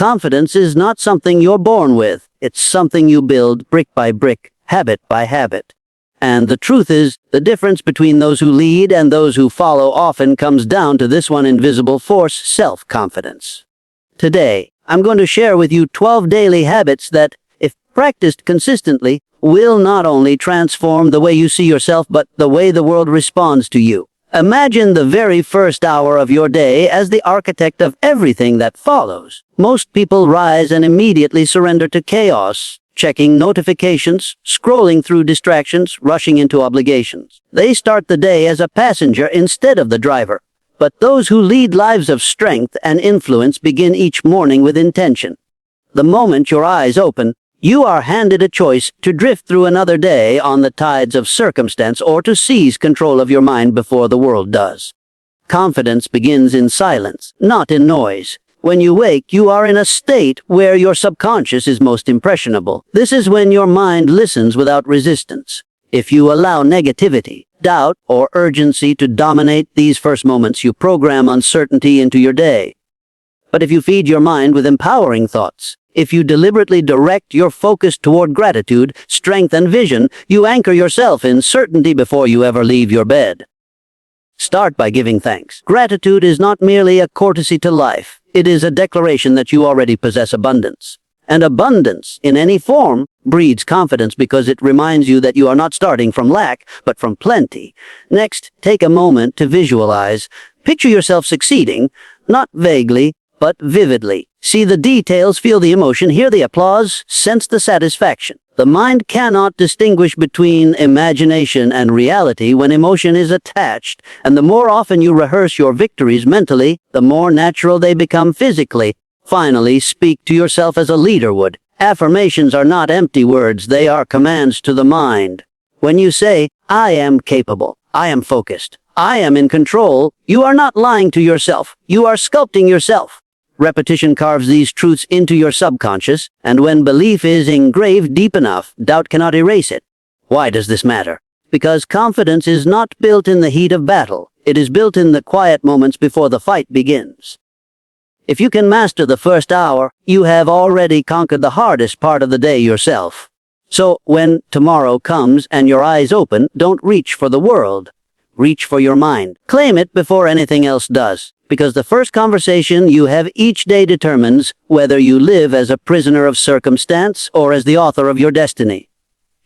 Confidence is not something you're born with. It's something you build brick by brick, habit by habit. And the truth is, the difference between those who lead and those who follow often comes down to this one invisible force, self-confidence. Today, I'm going to share with you 12 daily habits that, if practiced consistently, will not only transform the way you see yourself, but the way the world responds to you. Imagine the very first hour of your day as the architect of everything that follows. Most people rise and immediately surrender to chaos, checking notifications, scrolling through distractions, rushing into obligations. They start the day as a passenger instead of the driver. But those who lead lives of strength and influence begin each morning with intention. The moment your eyes open, you are handed a choice to drift through another day on the tides of circumstance or to seize control of your mind before the world does. Confidence begins in silence, not in noise. When you wake, you are in a state where your subconscious is most impressionable. This is when your mind listens without resistance. If you allow negativity, doubt, or urgency to dominate these first moments, you program uncertainty into your day. But if you feed your mind with empowering thoughts, if you deliberately direct your focus toward gratitude, strength, and vision, you anchor yourself in certainty before you ever leave your bed. Start by giving thanks. Gratitude is not merely a courtesy to life. It is a declaration that you already possess abundance. And abundance, in any form, breeds confidence because it reminds you that you are not starting from lack, but from plenty. Next, take a moment to visualize. Picture yourself succeeding, not vaguely, but vividly. See the details, feel the emotion, hear the applause, sense the satisfaction. The mind cannot distinguish between imagination and reality when emotion is attached, and the more often you rehearse your victories mentally, the more natural they become physically. Finally, speak to yourself as a leader would. Affirmations are not empty words, they are commands to the mind. When you say, "I am capable, I am focused, I am in control," you are not lying to yourself, you are sculpting yourself. Repetition carves these truths into your subconscious, and when belief is engraved deep enough, doubt cannot erase it. Why does this matter? Because confidence is not built in the heat of battle. It is built in the quiet moments before the fight begins. If you can master the first hour, you have already conquered the hardest part of the day yourself. So, when tomorrow comes and your eyes open, don't reach for the world. Reach for your mind. Claim it before anything else does. Because the first conversation you have each day determines whether you live as a prisoner of circumstance or as the author of your destiny.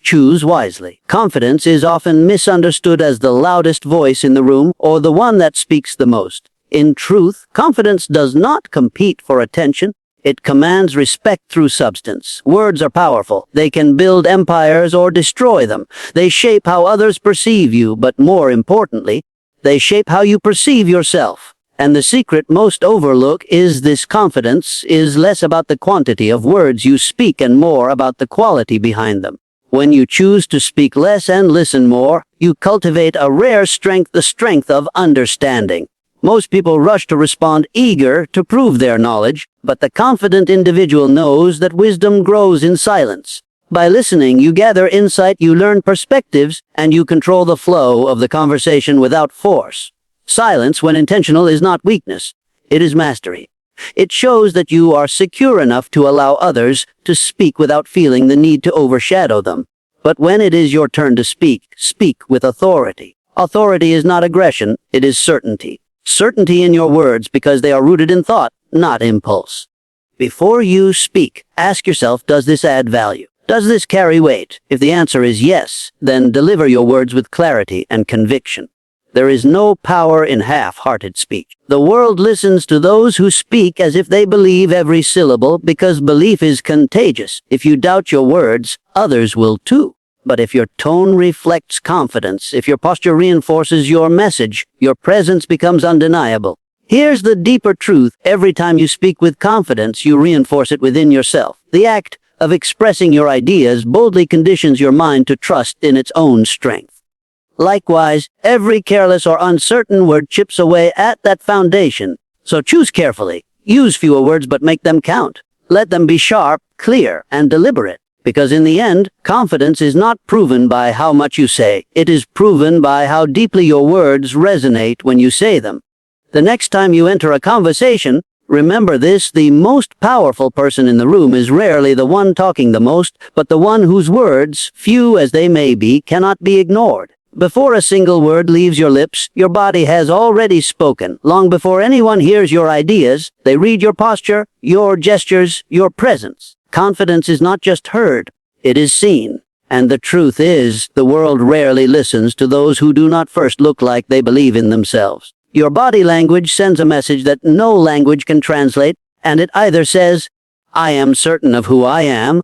Choose wisely. Confidence is often misunderstood as the loudest voice in the room or the one that speaks the most. In truth, confidence does not compete for attention. It commands respect through substance. Words are powerful. They can build empires or destroy them. They shape how others perceive you, but more importantly, they shape how you perceive yourself. And the secret most overlook is this: confidence is less about the quantity of words you speak and more about the quality behind them. When you choose to speak less and listen more, you cultivate a rare strength, the strength of understanding. Most people rush to respond, eager to prove their knowledge, but the confident individual knows that wisdom grows in silence. By listening, you gather insight, you learn perspectives, and you control the flow of the conversation without force. Silence, when intentional, is not weakness. It is mastery. It shows that you are secure enough to allow others to speak without feeling the need to overshadow them. But when it is your turn to speak, speak with authority. Authority is not aggression, it is certainty. Certainty in your words because they are rooted in thought, not impulse. Before you speak, ask yourself, does this add value? Does this carry weight? If the answer is yes, then deliver your words with clarity and conviction. There is no power in half-hearted speech. The world listens to those who speak as if they believe every syllable because belief is contagious. If you doubt your words, others will too. But if your tone reflects confidence, if your posture reinforces your message, your presence becomes undeniable. Here's the deeper truth. Every time you speak with confidence, you reinforce it within yourself. The act of expressing your ideas boldly conditions your mind to trust in its own strength. Likewise, every careless or uncertain word chips away at that foundation. So choose carefully. Use fewer words, but make them count. Let them be sharp, clear, and deliberate. Because in the end, confidence is not proven by how much you say. It is proven by how deeply your words resonate when you say them. The next time you enter a conversation, Remember this, the most powerful person in the room is rarely the one talking the most, but the one whose words, few as they may be, cannot be ignored. Before a single word leaves your lips, your body has already spoken. Long before anyone hears your ideas, they read your posture, your gestures, your presence. Confidence is not just heard, it is seen. And the truth is, the world rarely listens to those who do not first look like they believe in themselves. Your body language sends a message that no language can translate, and it either says, "I am certain of who I am,"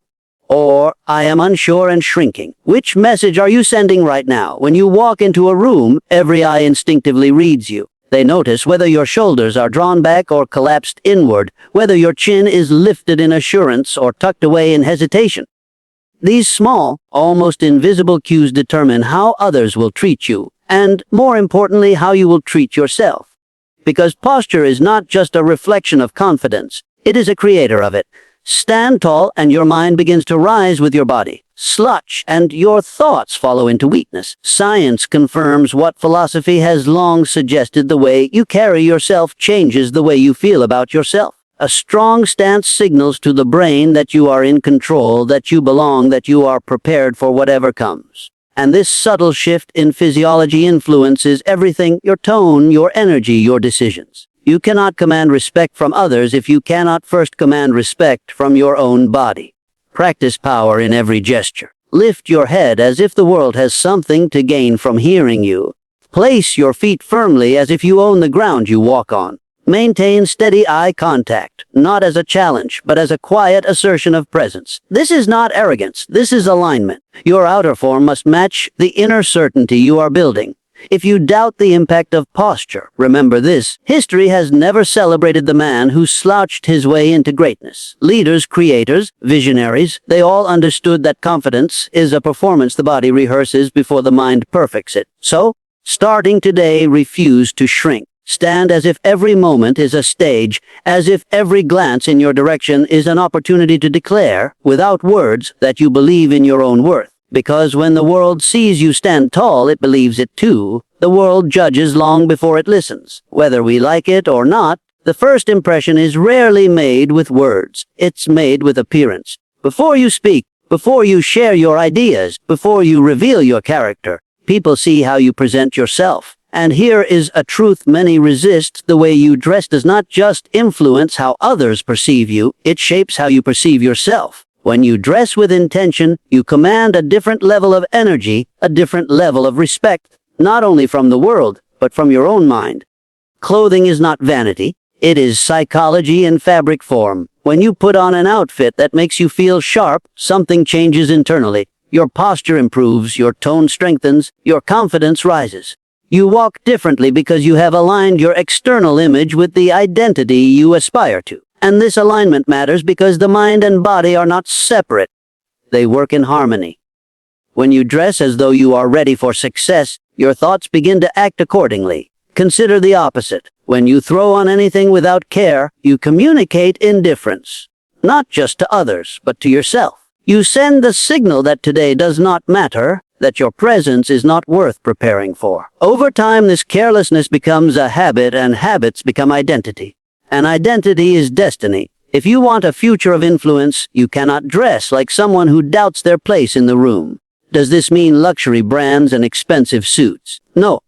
or "I am unsure and shrinking." Which message are you sending right now? When you walk into a room, every eye instinctively reads you. They notice whether your shoulders are drawn back or collapsed inward, whether your chin is lifted in assurance or tucked away in hesitation. These small, almost invisible cues determine how others will treat you, and, more importantly, how you will treat yourself. Because posture is not just a reflection of confidence, it is a creator of it. Stand tall and your mind begins to rise with your body. Slouch and your thoughts follow into weakness. Science confirms what philosophy has long suggested: the way you carry yourself changes the way you feel about yourself. A strong stance signals to the brain that you are in control, that you belong, that you are prepared for whatever comes. And this subtle shift in physiology influences everything: your tone, your energy, your decisions. You cannot command respect from others if you cannot first command respect from your own body. Practice power in every gesture. Lift your head as if the world has something to gain from hearing you. Place your feet firmly as if you own the ground you walk on. Maintain steady eye contact, not as a challenge, but as a quiet assertion of presence. This is not arrogance, this is alignment. Your outer form must match the inner certainty you are building. If you doubt the impact of posture, remember this: history has never celebrated the man who slouched his way into greatness. Leaders, creators, visionaries, they all understood that confidence is a performance the body rehearses before the mind perfects it. So, starting today, refuse to shrink. Stand as if every moment is a stage, as if every glance in your direction is an opportunity to declare, without words, that you believe in your own worth. Because when the world sees you stand tall, it believes it too. The world judges long before it listens. Whether we like it or not, the first impression is rarely made with words. It's made with appearance. Before you speak, before you share your ideas, before you reveal your character, people see how you present yourself. And here is a truth many resist: the way you dress does not just influence how others perceive you, it shapes how you perceive yourself. When you dress with intention, you command a different level of energy, a different level of respect, not only from the world, but from your own mind. Clothing is not vanity, it is psychology in fabric form. When you put on an outfit that makes you feel sharp, something changes internally. Your posture improves, your tone strengthens, your confidence rises. You walk differently because you have aligned your external image with the identity you aspire to. And this alignment matters because the mind and body are not separate. They work in harmony. When you dress as though you are ready for success, your thoughts begin to act accordingly. Consider the opposite. When you throw on anything without care, you communicate indifference. Not just to others, but to yourself. You send the signal that today does not matter, that your presence is not worth preparing for. Over time, this carelessness becomes a habit, and habits become identity. An identity is destiny. If you want a future of influence, you cannot dress like someone who doubts their place in the room. Does this mean luxury brands and expensive suits? No.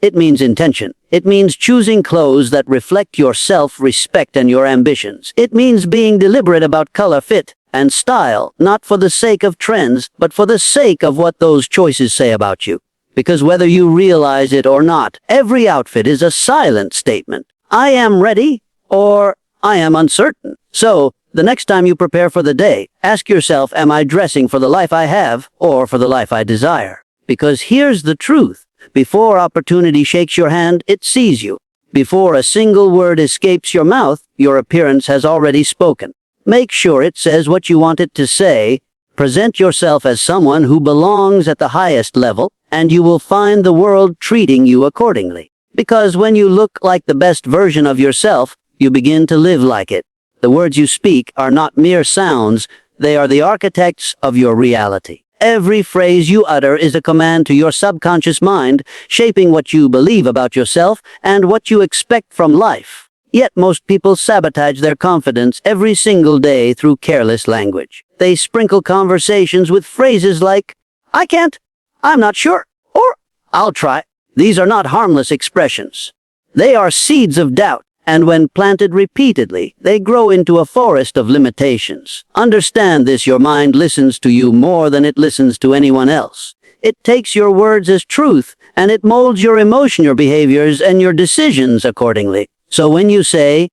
It means intention. It means choosing clothes that reflect your self-respect and your ambitions. It means being deliberate about color, fit, and style, not for the sake of trends, but for the sake of what those choices say about you. Because whether you realize it or not, every outfit is a silent statement. I am ready, or I am uncertain. So, the next time you prepare for the day, ask yourself, am I dressing for the life I have, or for the life I desire? Because here's the truth. Before opportunity shakes your hand, it sees you. Before a single word escapes your mouth, your appearance has already spoken. Make sure it says what you want it to say. Present yourself as someone who belongs at the highest level, and you will find the world treating you accordingly. Because when you look like the best version of yourself, you begin to live like it. The words you speak are not mere sounds, they are the architects of your reality. Every phrase you utter is a command to your subconscious mind, shaping what you believe about yourself and what you expect from life. Yet most people sabotage their confidence every single day through careless language. They sprinkle conversations with phrases like, "I can't," "I'm not sure," or "I'll try." These are not harmless expressions. They are seeds of doubt, and when planted repeatedly, they grow into a forest of limitations. Understand this: your mind listens to you more than it listens to anyone else. It takes your words as truth, and it molds your emotion, your behaviors, and your decisions accordingly. So when you say,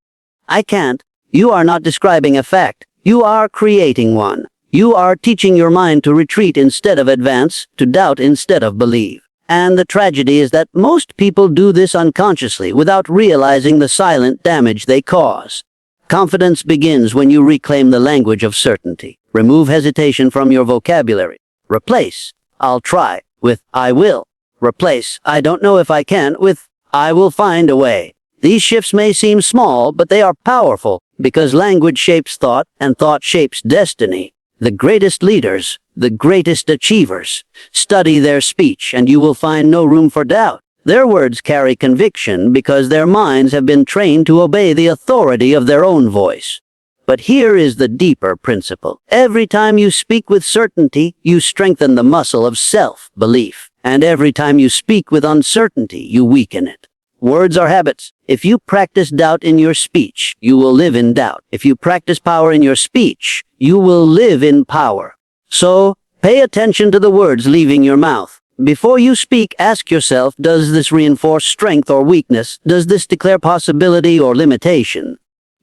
"I can't," you are not describing a fact. You are creating one. You are teaching your mind to retreat instead of advance, to doubt instead of believe. And the tragedy is that most people do this unconsciously, without realizing the silent damage they cause. Confidence begins when you reclaim the language of certainty. Remove hesitation from your vocabulary. Replace "I'll try" with "I will." Replace "I don't know if I can" with "I will find a way." These shifts may seem small, but they are powerful, because language shapes thought, and thought shapes destiny. The greatest leaders, the greatest achievers, study their speech, and you will find no room for doubt. Their words carry conviction because their minds have been trained to obey the authority of their own voice. But here is the deeper principle. Every time you speak with certainty, you strengthen the muscle of self-belief. And every time you speak with uncertainty, you weaken it. Words are habits. If you practice doubt in your speech, you will live in doubt. If you practice power in your speech, you will live in power. So, pay attention to the words leaving your mouth. Before you speak, ask yourself, does this reinforce strength or weakness? Does this declare possibility or limitation?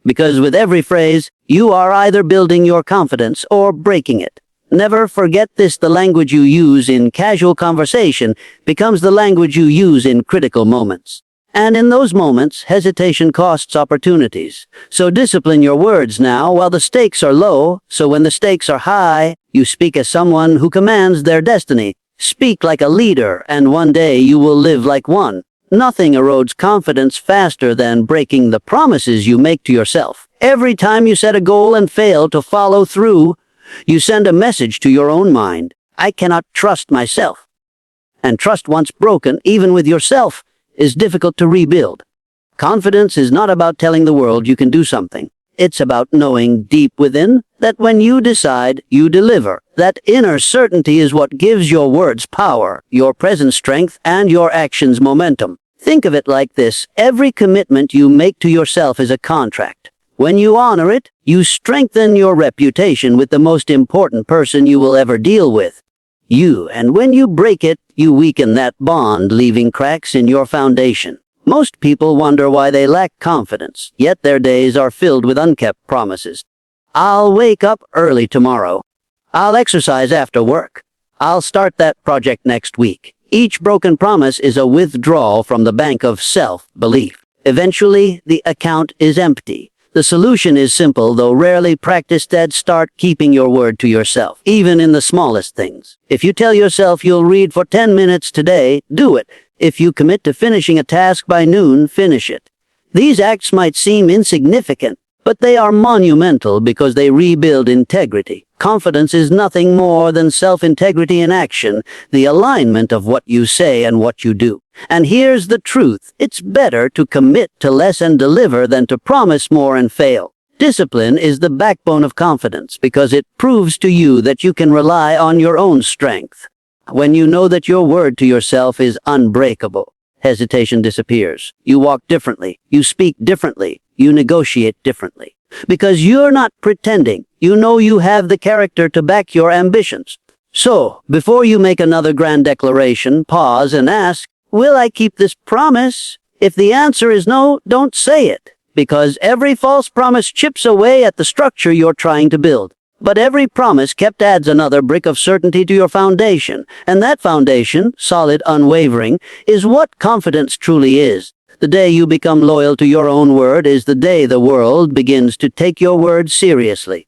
Because with every phrase, you are either building your confidence or breaking it. Never forget this: the language you use in casual conversation becomes the language you use in critical moments. And in those moments, hesitation costs opportunities. So discipline your words now while the stakes are low, so when the stakes are high, you speak as someone who commands their destiny. Speak like a leader, and one day you will live like one. Nothing erodes confidence faster than breaking the promises you make to yourself. Every time you set a goal and fail to follow through, you send a message to your own mind: "I cannot trust myself." And trust once broken, even with yourself, is difficult to rebuild. Confidence is not about telling the world you can do something. It's about knowing deep within that when you decide, you deliver. That inner certainty is what gives your words power, your presence strength, and your actions momentum. Think of it like this: every commitment you make to yourself is a contract. When you honor it, you strengthen your reputation with the most important person you will ever deal with. You, and when you break it, you weaken that bond, leaving cracks in your foundation. Most people wonder why they lack confidence, yet their days are filled with unkept promises. "I'll wake up early tomorrow." "I'll exercise after work." "I'll start that project next week." Each broken promise is a withdrawal from the bank of self-belief. Eventually, the account is empty. The solution is simple, though rarely practiced: start keeping your word to yourself, even in the smallest things. If you tell yourself you'll read for 10 minutes today, do it. If you commit to finishing a task by noon, finish it. These acts might seem insignificant, but they are monumental because they rebuild integrity. Confidence is nothing more than self-integrity in action, the alignment of what you say and what you do. And here's the truth: it's better to commit to less and deliver than to promise more and fail. Discipline is the backbone of confidence because it proves to you that you can rely on your own strength. When you know that your word to yourself is unbreakable, hesitation disappears. You walk differently, you speak differently, you negotiate differently. Because you're not pretending, you know you have the character to back your ambitions. So, before you make another grand declaration, pause and ask, will I keep this promise? If the answer is no, don't say it, because every false promise chips away at the structure you're trying to build. But every promise kept adds another brick of certainty to your foundation, and that foundation, solid, unwavering, is what confidence truly is. The day you become loyal to your own word is the day the world begins to take your word seriously.